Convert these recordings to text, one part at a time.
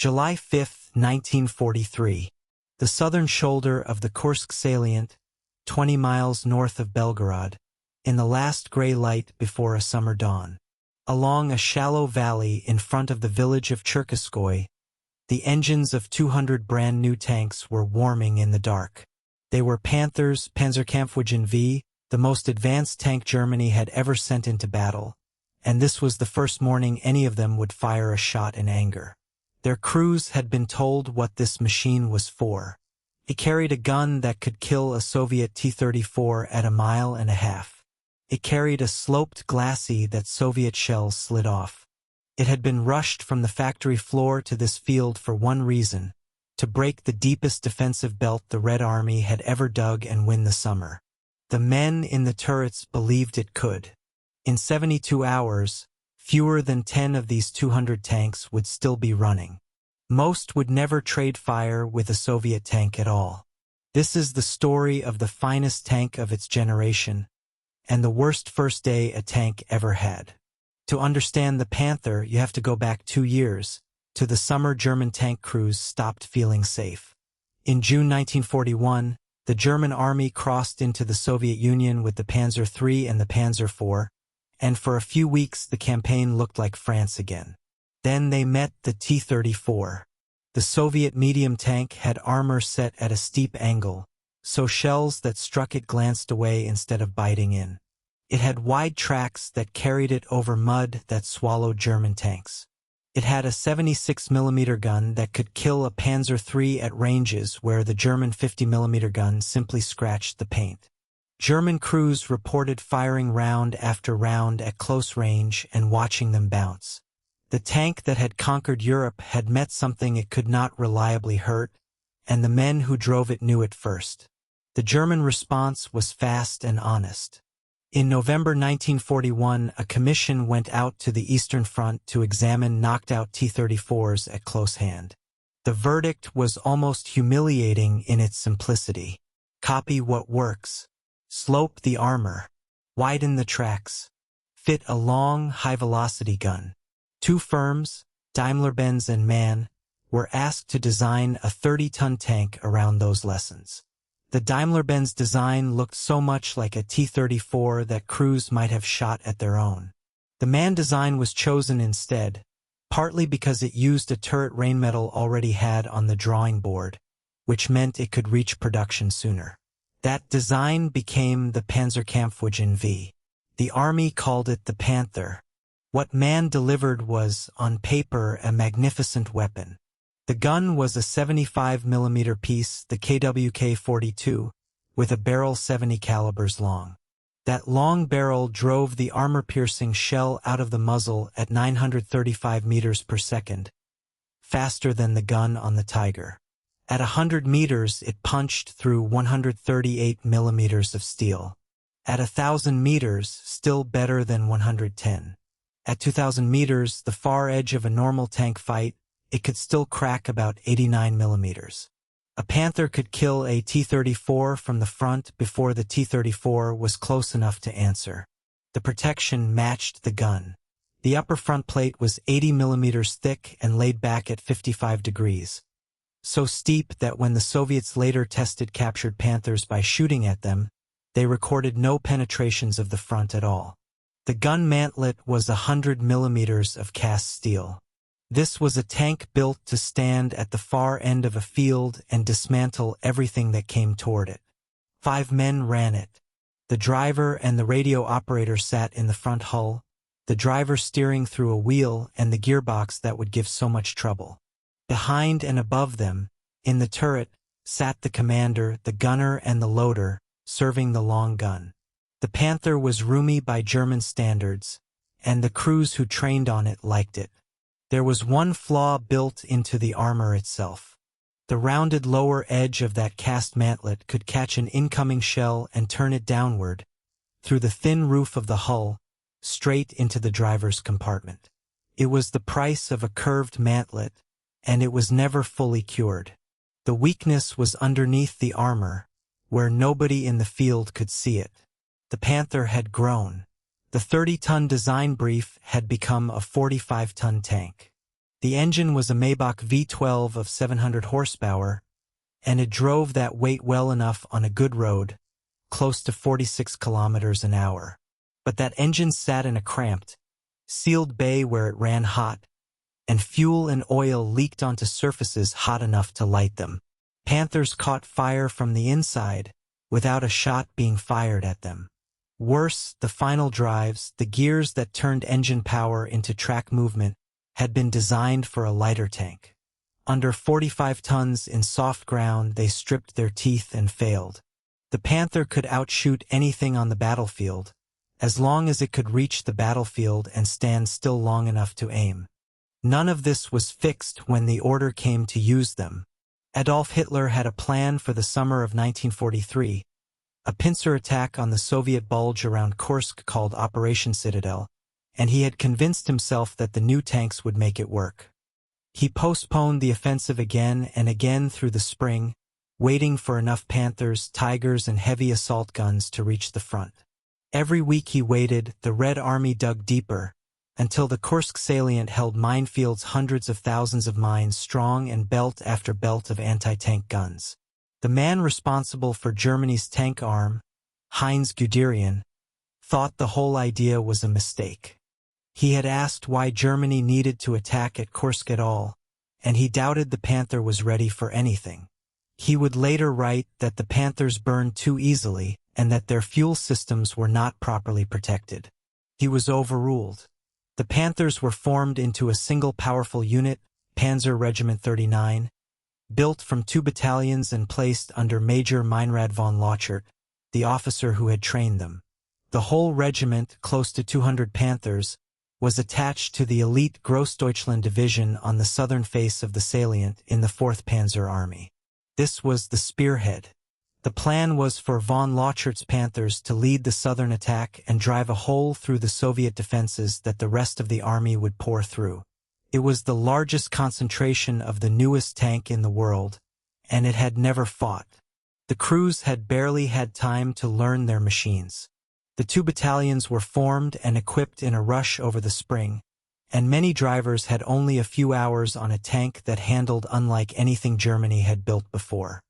July 5, 1943. The southern shoulder of the Kursk salient, 20 miles north of Belgorod, in the last gray light before a summer dawn. Along a shallow valley in front of the village of Cherkasskoye, the engines of 200 brand-new tanks were warming in the dark. They were Panthers, Panzerkampfwagen V, the most advanced tank Germany had ever sent into battle, and this was the first morning any of them would fire a shot in anger. Their crews had been told what this machine was for. It carried a gun that could kill a Soviet T-34 at 1.5 miles. It carried a sloped glacis that Soviet shells slid off. It had been rushed from the factory floor to this field for one reason: to break the deepest defensive belt the Red Army had ever dug and win the summer. The men in the turrets believed it could. In 72 hours, fewer than 10 of these 200 tanks would still be running. Most would never trade fire with a Soviet tank at all. This is the story of the finest tank of its generation, and the worst first day a tank ever had. To understand the Panther, you have to go back 2 years, to the summer German tank crews stopped feeling safe. In June 1941, the German army crossed into the Soviet Union with the Panzer III and the Panzer IV, and for a few weeks the campaign looked like France again. Then they met the T-34. The Soviet medium tank had armor set at a steep angle, so shells that struck it glanced away instead of biting in. It had wide tracks that carried it over mud that swallowed German tanks. It had a 76mm gun that could kill a Panzer III at ranges where the German 50mm gun simply scratched the paint. German crews reported firing round after round at close range and watching them bounce. The tank that had conquered Europe had met something it could not reliably hurt, and the men who drove it knew it first. The German response was fast and honest. In November 1941, a commission went out to the Eastern Front to examine knocked-out T-34s at close hand. The verdict was almost humiliating in its simplicity. Copy what works. Slope the armor. Widen the tracks. Fit a long, high-velocity gun. 2 firms, Daimler-Benz and MAN, were asked to design a 30-ton tank around those lessons. The Daimler-Benz design looked so much like a T-34 that crews might have shot at their own. The MAN design was chosen instead, partly because it used a turret rainmetal already had on the drawing board, which meant it could reach production sooner. That design became the Panzerkampfwagen V. The Army called it the Panther. What MAN delivered was, on paper, a magnificent weapon. The gun was a 75mm piece, the KWK-42, with a barrel 70 calibers long. That long barrel drove the armor-piercing shell out of the muzzle at 935 meters per second, faster than the gun on the Tiger. At 100 meters, it punched through 138 millimeters of steel. At 1,000 meters, still better than 110. At 2,000 meters, the far edge of a normal tank fight, it could still crack about 89 millimeters. A Panther could kill a T-34 from the front before the T-34 was close enough to answer. The protection matched the gun. The upper front plate was 80 millimeters thick and laid back at 55 degrees. So steep that when the Soviets later tested captured Panthers by shooting at them, they recorded no penetrations of the front at all. The gun mantlet was 100 millimeters of cast steel. This was a tank built to stand at the far end of a field and dismantle everything that came toward it. 5 men ran it. The driver and the radio operator sat in the front hull, the driver steering through a wheel and the gearbox that would give so much trouble. Behind and above them, in the turret, sat the commander, the gunner, and the loader, serving the long gun. The Panther was roomy by German standards, and the crews who trained on it liked it. There was one flaw built into the armor itself. The rounded lower edge of that cast mantlet could catch an incoming shell and turn it downward, through the thin roof of the hull, straight into the driver's compartment. It was the price of a curved mantlet, and it was never fully cured. The weakness was underneath the armor, where nobody in the field could see it. The Panther had grown. The 30-ton design brief had become a 45-ton tank. The engine was a Maybach V12 of 700 horsepower, and it drove that weight well enough on a good road, close to 46 kilometers an hour. But that engine sat in a cramped, sealed bay where it ran hot, and fuel and oil leaked onto surfaces hot enough to light them. Panthers caught fire from the inside, without a shot being fired at them. Worse, the final drives, the gears that turned engine power into track movement, had been designed for a lighter tank. Under 45 tons in soft ground, they stripped their teeth and failed. The Panther could outshoot anything on the battlefield, as long as it could reach the battlefield and stand still long enough to aim. None of this was fixed when the order came to use them. Adolf Hitler had a plan for the summer of 1943, a pincer attack on the Soviet bulge around Kursk called Operation Citadel, and he had convinced himself that the new tanks would make it work. He postponed the offensive again and again through the spring, waiting for enough Panthers, Tigers, and heavy assault guns to reach the front. Every week he waited, the Red Army dug deeper, until the Kursk salient held minefields hundreds of thousands of mines strong and belt after belt of anti-tank guns. The man responsible for Germany's tank arm, Heinz Guderian, thought the whole idea was a mistake. He had asked why Germany needed to attack at Kursk at all, and he doubted the Panther was ready for anything. He would later write that the Panthers burned too easily and that their fuel systems were not properly protected. He was overruled. The Panthers were formed into a single powerful unit, Panzer-Regiment 39, built from 2 battalions and placed under Major Meinrad von Lauchert, the officer who had trained them. The whole regiment, close to 200 Panthers, was attached to the elite Grossdeutschland division on the southern face of the salient in the 4th Panzer Army. This was the spearhead. The plan was for von Lauchert's Panthers to lead the southern attack and drive a hole through the Soviet defenses that the rest of the army would pour through. It was the largest concentration of the newest tank in the world, and it had never fought. The crews had barely had time to learn their machines. The 2 battalions were formed and equipped in a rush over the spring, and many drivers had only a few hours on a tank that handled unlike anything Germany had built before.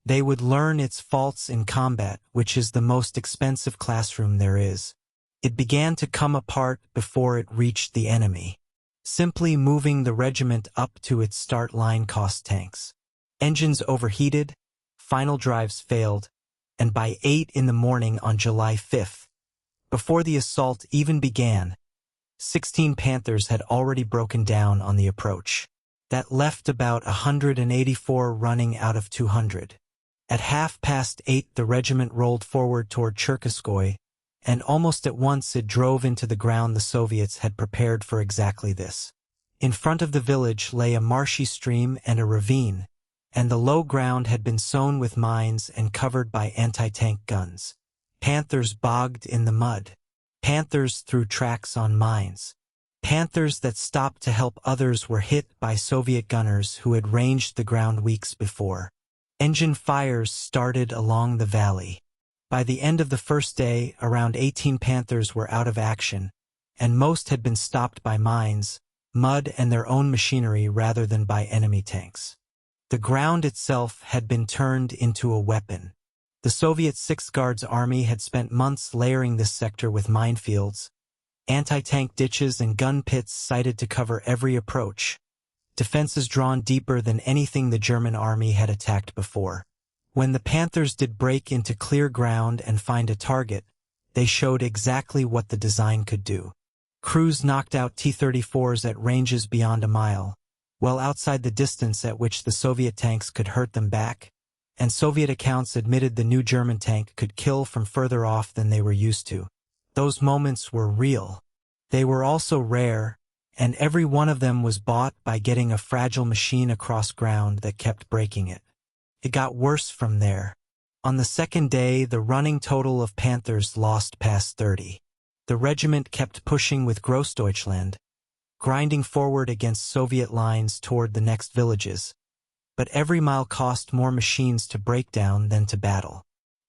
They would learn its faults in combat, which is the most expensive classroom there is. It began to come apart before it reached the enemy. Simply moving the regiment up to its start line cost tanks. Engines overheated, final drives failed, and by 8 in the morning on July 5th, before the assault even began, 16 Panthers had already broken down on the approach. That left about 184 running out of 200. At 8:30 the regiment rolled forward toward Cherkasskoye, and almost at once it drove into the ground the Soviets had prepared for exactly this. In front of the village lay a marshy stream and a ravine, and the low ground had been sown with mines and covered by anti-tank guns. Panthers bogged in the mud. Panthers threw tracks on mines. Panthers that stopped to help others were hit by Soviet gunners who had ranged the ground weeks before. Engine fires started along the valley. By the end of the first day, around 18 Panthers were out of action, and most had been stopped by mines, mud, and their own machinery rather than by enemy tanks. The ground itself had been turned into a weapon. The Soviet 6th Guards Army had spent months layering this sector with minefields, anti-tank ditches and gun pits sited to cover every approach. Defenses drawn deeper than anything the German army had attacked before. When the Panthers did break into clear ground and find a target, they showed exactly what the design could do. Crews knocked out T-34s at ranges beyond a mile, well outside the distance at which the Soviet tanks could hurt them back, and Soviet accounts admitted the new German tank could kill from further off than they were used to. Those moments were real. They were also rare, and every one of them was bought by getting a fragile machine across ground that kept breaking it. It got worse from there. On the second day, the running total of Panthers lost past 30. The regiment kept pushing with Grossdeutschland, grinding forward against Soviet lines toward the next villages, but every mile cost more machines to break down than to battle.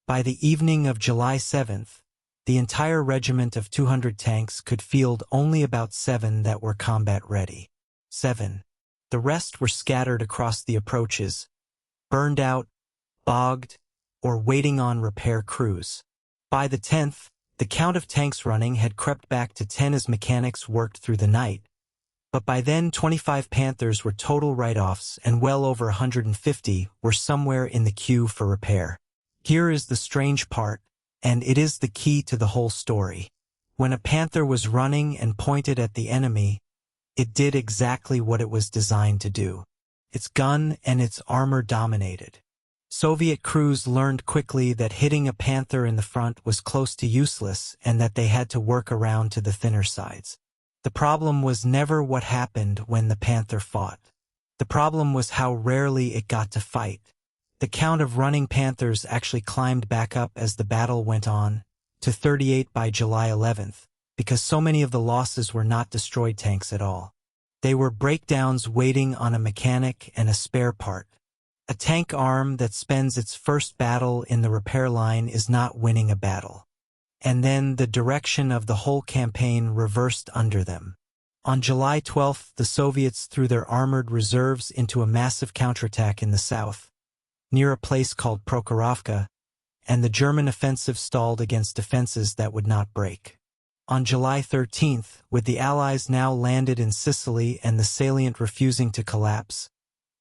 By the evening of July 7th, the entire regiment of 200 tanks could field only about 7 that were combat ready. 7. The rest were scattered across the approaches, burned out, bogged, or waiting on repair crews. By the 10th, the count of tanks running had crept back to 10 as mechanics worked through the night, but by then 25 Panthers were total write-offs and well over 150 were somewhere in the queue for repair. Here is the strange part, and it is the key to the whole story. When a Panther was running and pointed at the enemy, it did exactly what it was designed to do. Its gun and its armor dominated. Soviet crews learned quickly that hitting a Panther in the front was close to useless and that they had to work around to the thinner sides. The problem was never what happened when the Panther fought. The problem was how rarely it got to fight. The count of running Panthers actually climbed back up as the battle went on, to 38 by July 11th, because so many of the losses were not destroyed tanks at all. They were breakdowns waiting on a mechanic and a spare part. A tank arm that spends its first battle in the repair line is not winning a battle. And then the direction of the whole campaign reversed under them. On July 12th, the Soviets threw their armored reserves into a massive counterattack in the south, near a place called Prokhorovka, and the German offensive stalled against defenses that would not break. On July 13th, with the Allies now landed in Sicily and the salient refusing to collapse,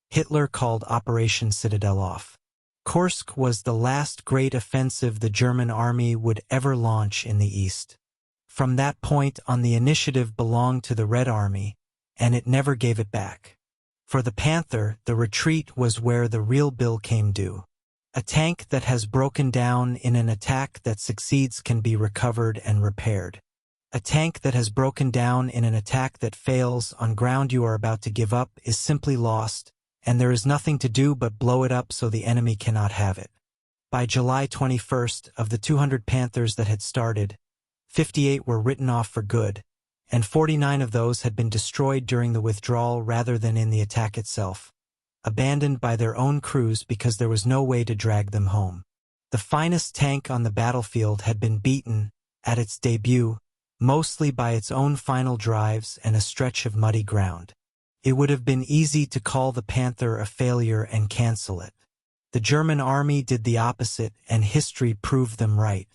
Hitler called Operation Citadel off. Kursk was the last great offensive the German army would ever launch in the east. From that point on, the initiative belonged to the Red Army, and it never gave it back. For the Panther, the retreat was where the real bill came due. A tank that has broken down in an attack that succeeds can be recovered and repaired. A tank that has broken down in an attack that fails on ground you are about to give up is simply lost, and there is nothing to do but blow it up so the enemy cannot have it. By July 21st, of the 200 Panthers that had started, 58 were written off for good, and 49 of those had been destroyed during the withdrawal rather than in the attack itself, abandoned by their own crews because there was no way to drag them home. The finest tank on the battlefield had been beaten, at its debut, mostly by its own final drives and a stretch of muddy ground. It would have been easy to call the Panther a failure and cancel it. The German army did the opposite, and history proved them right.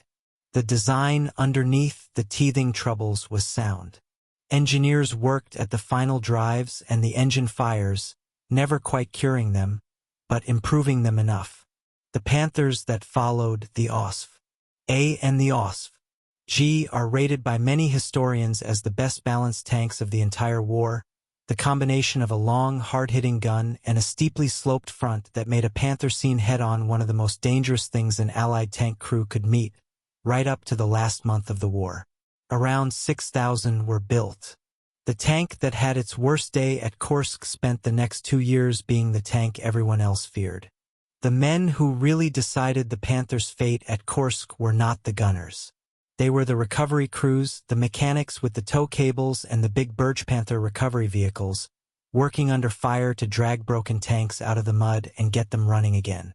The design underneath the teething troubles was sound. Engineers worked at the final drives and the engine fires, never quite curing them, but improving them enough. The Panthers that followed, the OSV-A and the OSV-G, are rated by many historians as the best balanced tanks of the entire war. The combination of a long, hard-hitting gun and a steeply sloped front that made a Panther seen head-on one of the most dangerous things an Allied tank crew could meet, right up to the last month of the war. Around 6,000 were built. The tank that had its worst day at Kursk spent the next 2 years being the tank everyone else feared. The men who really decided the Panther's fate at Kursk were not the gunners. They were the recovery crews, the mechanics with the tow cables and the big Birch Panther recovery vehicles, working under fire to drag broken tanks out of the mud and get them running again.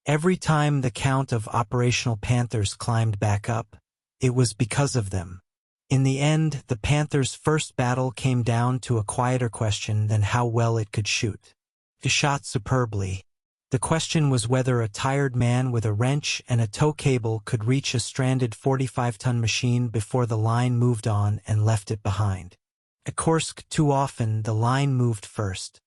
Every time the count of operational Panthers climbed back up, it was because of them. In the end, the Panther's first battle came down to a quieter question than how well it could shoot. It shot superbly. The question was whether a tired man with a wrench and a tow cable could reach a stranded 45-ton machine before the line moved on and left it behind. At Kursk, too often, the line moved first.